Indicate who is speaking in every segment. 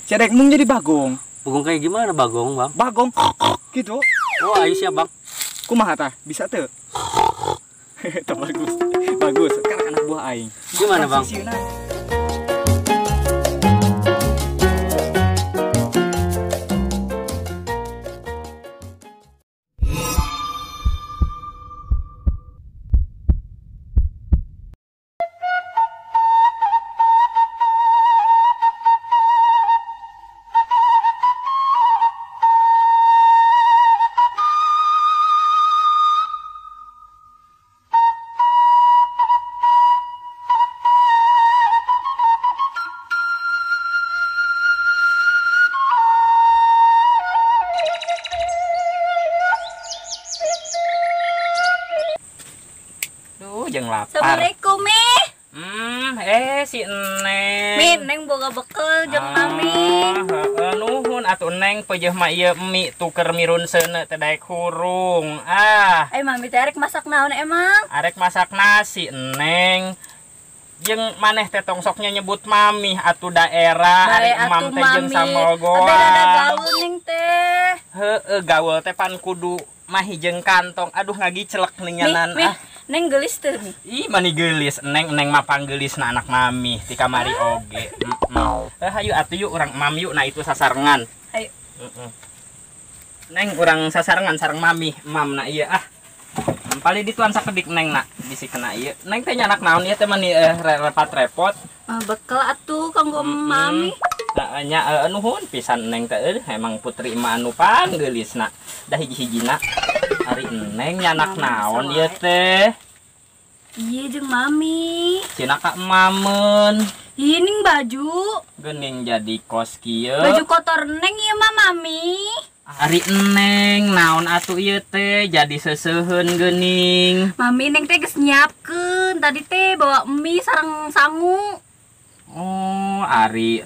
Speaker 1: Cedek mung jadi bagong.
Speaker 2: Bagong kayak gimana bagong, Bang?
Speaker 1: Bagong gitu.
Speaker 2: Oh, ayo siap, Bang.
Speaker 1: Kumaha tah? Bisa teu? Tah bagus. Bagus. Sekarang anak buah aing.
Speaker 2: Gimana, Bang?
Speaker 1: Sisieuna.
Speaker 2: Duh, jeung lapar.
Speaker 3: Assalamualaikum, Mi.
Speaker 2: Si Neng.
Speaker 3: Mi, Neng boga bekel jeung Mami.
Speaker 2: Nuhun atuh Neng peujeuh mah ieu mi tuker mirun seuneu teh daek hurung.
Speaker 3: Mami teh arek masak naon emang?
Speaker 2: Arek masak nasi, Neng. Jeung maneh teh tong soknya nyebut Mami atuh daerah
Speaker 3: Bae
Speaker 2: ari Mam
Speaker 3: atuh
Speaker 2: teh jeung
Speaker 3: Mami.
Speaker 2: samogoan.
Speaker 3: Ada gaul Neng teh.
Speaker 2: Heueuh gaweul teh pan kudu mahi jeung kantong. Aduh ngagicelek ninganan.
Speaker 3: Mi, Neng geulis teu Mi?
Speaker 2: Ih mani geulis, Neng mah panggeulisna anak Mami ti kamari oge. Hayu atuh yuk urang Mam yuk, nah itu sasarengan.
Speaker 3: Ayo.
Speaker 2: Neng urang sasarengan sareng Mami, Mam na ieu Pali dituan sakedik Neng na bisi kena ieu. Neng teh nyanak naon ieu teh mani repot-repot.
Speaker 3: Bekel atuh kanggo Mami.
Speaker 2: Nya nuhun pisan Neng teh emang putri mah anu panggeulisna. Da hiji-hijina ari Neng nyanak naon ieu teh?
Speaker 3: Iya jeung Mami.
Speaker 2: Cina ka mamen.
Speaker 3: Ieu Ning baju.
Speaker 2: Geuning jadi kos kieu.
Speaker 3: Baju kotor Neng ieu mah Mami.
Speaker 2: Ari Neng naon atuh ieu teh jadi seseuheun geuning.
Speaker 3: Mami Neng teh geus nyiapkeun. Tadi teh bawa mie sareng sangu.
Speaker 2: Oh, ari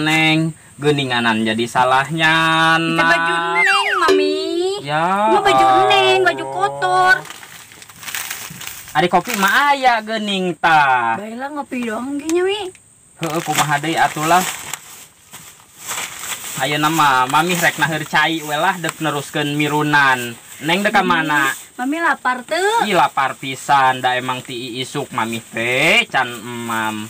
Speaker 2: Neng geuninganan jadi salahnya.
Speaker 3: Itu baju Neng, Mami.
Speaker 2: Ya.
Speaker 3: Ini baju Neng, baju kotor.
Speaker 2: Ari kopi mah aya geuning tah.
Speaker 3: Baiklah ngopi doang kayaknya, Mi.
Speaker 2: Heueuh kumaha deui atuh lah. Ayeuna mah Mami rek naheur cai we lah deuk neruskeun mirunan. Neng deuk ka mana?
Speaker 3: Mami lapar teu?
Speaker 2: Ih lapar pisan, da emang ti isuk Mami teh can emam.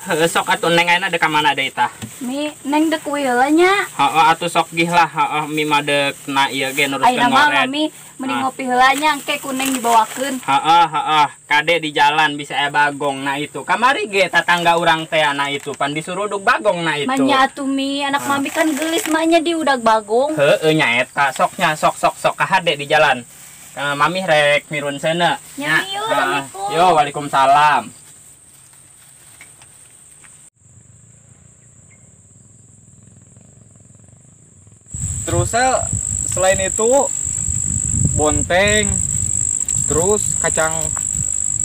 Speaker 2: Heueuh sok atuh Neng ayeuna deuk ka mana deui tah?
Speaker 3: Mi, Neng dek heula nya.
Speaker 2: Heeh atuh sok gih lah, heeh mi mah deuk na ieu ge neruskeun
Speaker 3: Ayeuna mah
Speaker 2: ngoret.
Speaker 3: Mami mending ngopi heula nya engke ku Neng dibawakeun.
Speaker 2: Heeh, kade di jalan bisa aya bagong nah itu. Kamari ge tatangga urang teh na itu pan disurudug bagong na itu.
Speaker 3: Manya atuh Mi, anak Mami kan geulis mahnya di udag bagong.
Speaker 2: Heueuh nya eta, soknya sok ka hade di jalan. Mami rek mirun seuneu.
Speaker 3: Nya, yuk, Assalamualaikum.
Speaker 2: Yo, waalaikumsalam.
Speaker 1: Terus selain itu bonteng, terus kacang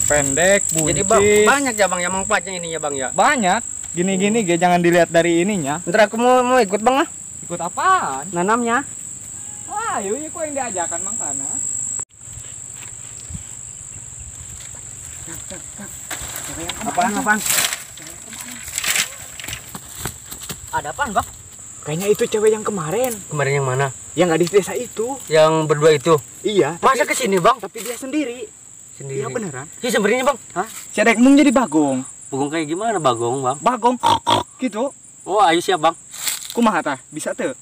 Speaker 1: pendek,
Speaker 4: Jadi
Speaker 1: buncis.
Speaker 4: banyak ya Bang, yang manfaatnya ini ya Bang ya.
Speaker 1: Banyak. Gini-gini ge jangan dilihat dari ininya.
Speaker 4: Ntar aku mau ikut Bang ah,
Speaker 1: Ikut apaan?
Speaker 4: nanamnya.
Speaker 1: Wah, yuk kok yang diajakan Mang Kana.
Speaker 4: Apaan? Ada apaan Bang?
Speaker 1: Kayaknya itu cewek yang kemarin,
Speaker 4: Kemarin yang mana?
Speaker 1: yang nggak di desa itu.
Speaker 4: Yang berdua itu.
Speaker 1: Iya.
Speaker 4: Masa ke sini Bang?
Speaker 1: Tapi dia sendiri.
Speaker 4: Sendiri.
Speaker 1: Iya beneran.
Speaker 4: Sih sebenarnya Bang.
Speaker 1: Hah? Cedek mung jadi bagong.
Speaker 2: Bagong kayak gimana bagong, Bang?
Speaker 1: Bagong gitu.
Speaker 2: Oh, ayo siap, Bang.
Speaker 1: Kumaha tah? Bisa teu?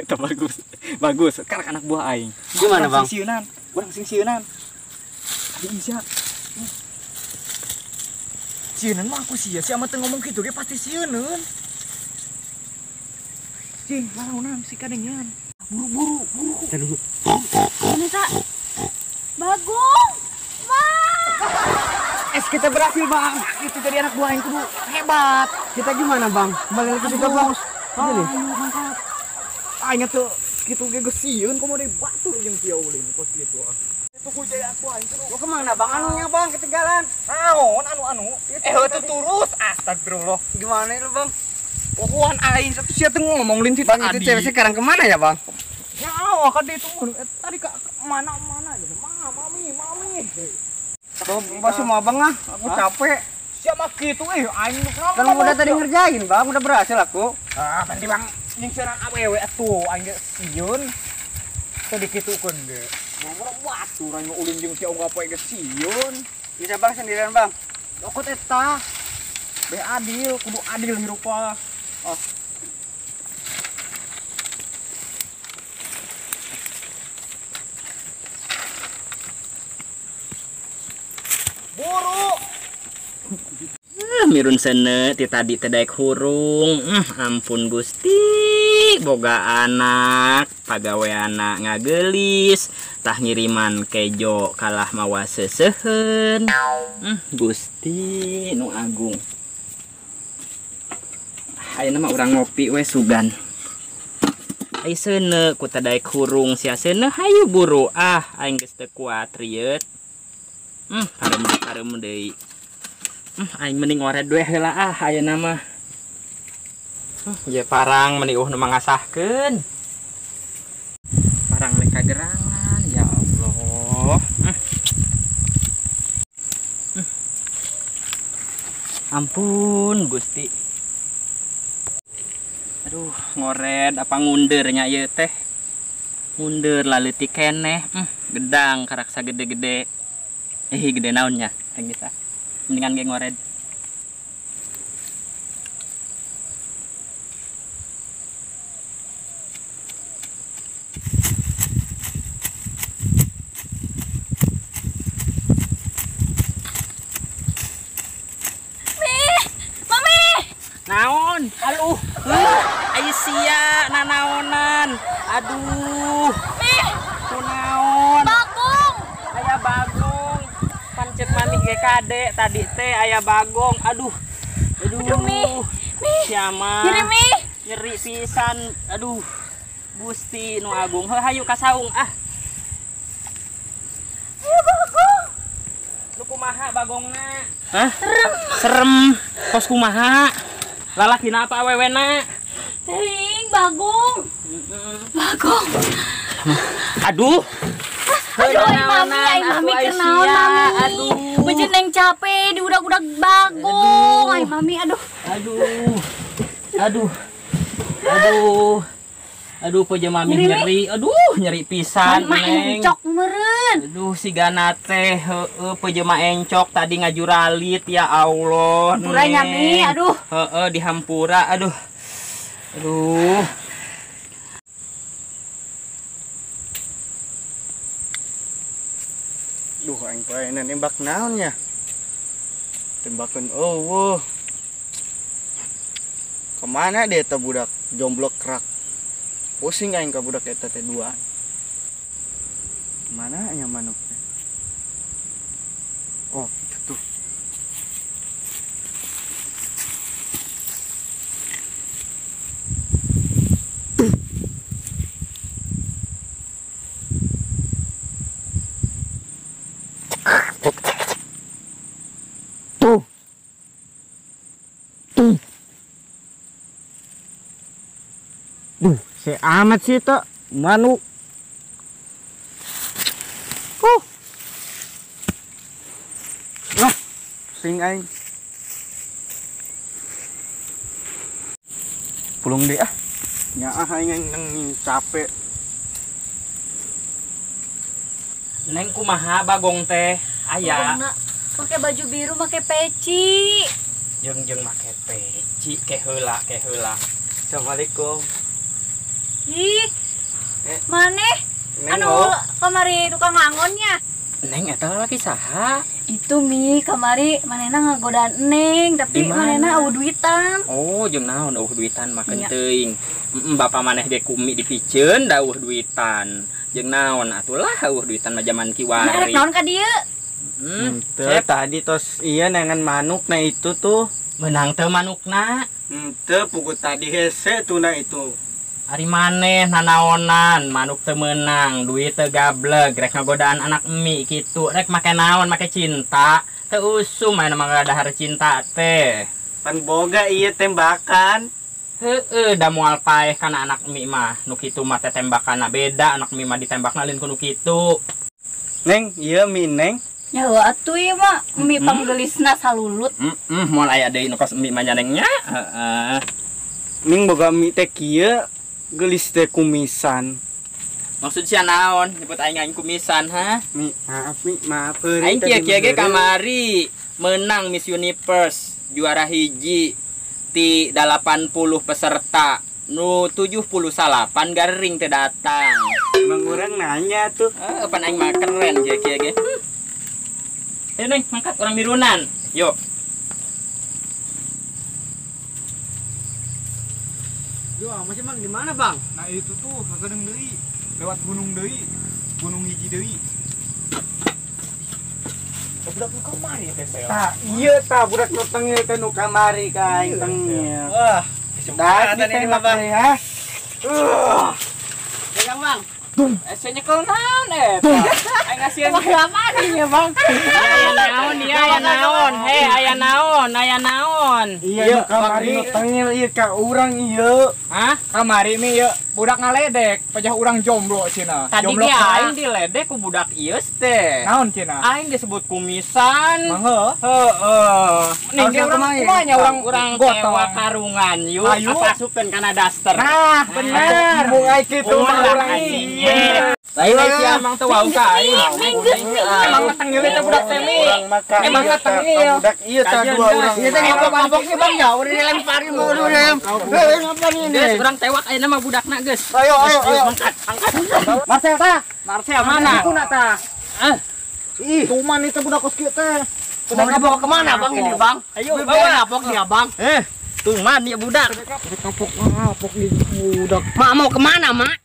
Speaker 1: Tah bagus. Bagus. Sekarang anak buah aing.
Speaker 2: Gimana, Bang?
Speaker 1: Urang sing sieunan. Tadi bisa. Sieunan mah aku sia, si amat teu ngomong kitu ge pasti sieuneun. Cing, laraunan si kadengan. Buru.
Speaker 4: Aduh.
Speaker 3: Ini tak bagong.
Speaker 1: Kita berhasil Bang. Itu jadi anak buah yang kudu hebat.
Speaker 4: Kita gimana Bang? Kembali lagi ke Bang.
Speaker 1: Ayo mangkat. Aing tuh kitu ge geus sieun komo deui batur jeung kieu ulin pos kitu ah. Itu ku jadi anak buah itu.
Speaker 4: Lo kemana Bang? Anunya Bang, ketinggalan.
Speaker 1: Naon anu? Itu turus. Astagfirullah.
Speaker 4: Gimana lu Bang?
Speaker 1: Pohoan aing satu sia teu ngomong lin si
Speaker 4: Bang itu cewek sekarang kemana ya Bang?
Speaker 1: Nyawa ka di itu tadi ka mana gitu. Mami.
Speaker 4: Tuh, semua Bang ah, aku capek.
Speaker 1: Siapa gitu aing
Speaker 4: Kan udah tadi ngerjain bang, udah berhasil aku.
Speaker 1: ah berarti bang yang serang awewe atuh aing ge sieun tadi kitukeun ge ngomong batur aing ulin jeung si Oga poe ge sieun
Speaker 4: Bisa bang sendirian bang.
Speaker 1: lokot eta be adil kudu adil hirupa oh buru
Speaker 2: Mirun sene ti tadi tedek hurung. Ampun Gusti, boga anak, pagawe anak ngagelis, tah ngiriman kejo kalah mawa sesehen. Gusti nu agung. Ayeuna mah urang ngopi we sugan. Ai sene ku tedek hurung sia sene hayu buru aing geus teu kuat rieut. Parem deui. Aing mending ngoret we heula ayeuna mah. Ieu parang meni nu mangasahkeun. Parang mereka gerangan ya Allah. Ampun Gusti. Aduh, ngoret apa ngundeurnya ieu teh. Ngundur laleutik keneh. Gedang karaksa gede-gede. Gede naonnya? Teh bisa. Mendingan ge ngored. Naon? Aduh. Aya sia nanaonan. Aduh. Kunaon?
Speaker 3: Bagong.
Speaker 2: Aya bagong. Pancet mami ge kade tadi teh aya bagong. Aduh.
Speaker 3: Mi.
Speaker 2: Siama. Nyeri pisan. Aduh. Gusti nu agung. Heuh hayu ka saung
Speaker 3: Ayo bagong.
Speaker 2: Lu kumaha bagongna? Hah? Serem. Kos kumaha? Lalakina apa awewena?
Speaker 3: Teuing bagong. Bagong.
Speaker 2: Aduh.
Speaker 3: Aduh, ay mami kenaon mami.
Speaker 2: Aduh.
Speaker 3: Bejen neng capek di udag-udag bagong. Ay mami aduh.
Speaker 2: Aduh, poja mami nyeri. Aduh, nyeri pisan neng.
Speaker 3: Encok meureun.
Speaker 2: Aduh, si gana teh heueuh poja mah encok tadi ngajuralit ya Allah.
Speaker 3: Hampura nyami, aduh.
Speaker 2: Heeh, dihampura. Aduh.
Speaker 1: duh aing poe nembak naon nya tembakeun eueuh kemana deh eta budak jomblok rak pusing aing ka budak eta teh dua mana nya manuk teh oh itu tuh si amat sih tak manuk. Nah, sing aing. Pulung deh nya aing nang capek.
Speaker 2: Neng kumaha bagong teh? Aya.
Speaker 3: Bagongna pakai baju biru, pakai peci.
Speaker 2: Jeung make peci ke heula. Assalamualaikum.
Speaker 3: Ih, maneh
Speaker 1: Neng,
Speaker 3: anu kamari tukang ngangonnya.
Speaker 2: Neng eta laki saha?
Speaker 3: Itu Mi kamari manehna ngagodaan Neng, tapi
Speaker 2: Di mana?
Speaker 3: manehna eueuh duitan.
Speaker 2: Oh, jeung naon eueuh duitan makan
Speaker 3: Iya.
Speaker 2: teuing. Bapa maneh ge kumi dipiceun da eueuh duitan. Jeung naon atulah eueuh duitan mah zaman
Speaker 3: Nah,
Speaker 2: kiwari.
Speaker 3: naon ka dieu?
Speaker 1: Teu tadi tos iya nangan manuk na itu tuh.
Speaker 2: Menang teu manukna.
Speaker 1: Teu pugu tadi hese tuh na itu.
Speaker 2: Ari maneh nanaonan manuk teu meunang, duit teu gablek, rek ngagodaan anak emi kitu, rek make naon, make cinta. Teu usum aya mah dahar cinta teh.
Speaker 1: Pan boga iya tembakan.
Speaker 2: Heueuh da moal paeh kana anak emi mah. Nu kitu mah teh tembakanna beda, anak emi mah ditembakna lain kudu kitu.
Speaker 1: Neng, iya mi neng.
Speaker 3: Ya atuh ya mak, mi panggelisna salulut.
Speaker 2: Moal aya deui nu kos mi manyanengnya. Heeh.
Speaker 1: Ning boga mi teh kieu gelis teh kumisan.
Speaker 2: Maksud sia naon? Nyebut aing kumisan, ha?
Speaker 1: Maaf.
Speaker 2: Aing kieu-kieu ge kamari menang Miss Universe juara hiji ti 80 peserta. Nu 78 garing teh datang.
Speaker 1: Emang urang nanya tuh.
Speaker 2: Pan aing mah keren kieu-kieu ge. Ayo Neng, mangkat orang mirunan. Yuk.
Speaker 4: Yo, masih Bang di mana, Bang?
Speaker 1: Nah itu tuh kagedeung deui. Lewat gunung deui. Gunung hiji deui. Budak nu kamari teh saya. Tah, ieu tah budak nu tengil teh nu kamari ka aing tengil.
Speaker 4: Wah,
Speaker 1: Dah ditembak deh ya.
Speaker 4: pegang Bang.
Speaker 2: Saya nyekel naon eta? Aing ngasieun
Speaker 4: Ya, Bang.
Speaker 2: aya naon? Heh, aya naon?
Speaker 1: Iya nu kamari nu tengil ieu ka urang ieu.
Speaker 2: Hah?
Speaker 1: Kamari mi ieu budak ngaledek, pajah urang jomblo cenah.
Speaker 2: Tadi ge aing diledek ku budak ieu teh.
Speaker 1: Naon cenah?
Speaker 2: Aing disebut kumisan.
Speaker 1: Mangga.
Speaker 2: Heeh.
Speaker 1: Nih
Speaker 2: Ning
Speaker 1: urang
Speaker 2: urang
Speaker 1: kumanya
Speaker 2: urang
Speaker 1: gotong.
Speaker 2: tewa karungan yuk.
Speaker 1: Ayo.
Speaker 2: Apa supkeun kana daster.
Speaker 1: Nah, bener. Mung ai kitu mah urang
Speaker 2: anjing.
Speaker 1: ieu.
Speaker 2: Lain si amang teu wau ka aing.
Speaker 1: Emang tengil teh budak teh mi. Emang tengil.
Speaker 4: Budak ieu tah dua urang.
Speaker 1: Ieu teh ngapok nih Bang ya, udah dilemparin mau udah dem. Ngapa nih?
Speaker 2: Geus urang tewak ayeuna mah budakna geus.
Speaker 1: Ayo.
Speaker 2: Angkat.
Speaker 1: Marcel tah.
Speaker 2: Marcel mana?
Speaker 1: Itu nak tah. Ih, tuman itu budak kos kieu teh.
Speaker 4: Mau dibawa kemana, Bang, ini, Bang?
Speaker 2: Ayo
Speaker 4: Bawa napok dia, Bang.
Speaker 2: Tuman ya budak.
Speaker 1: Kapok di budak.
Speaker 4: Mak mau kemana, Mak?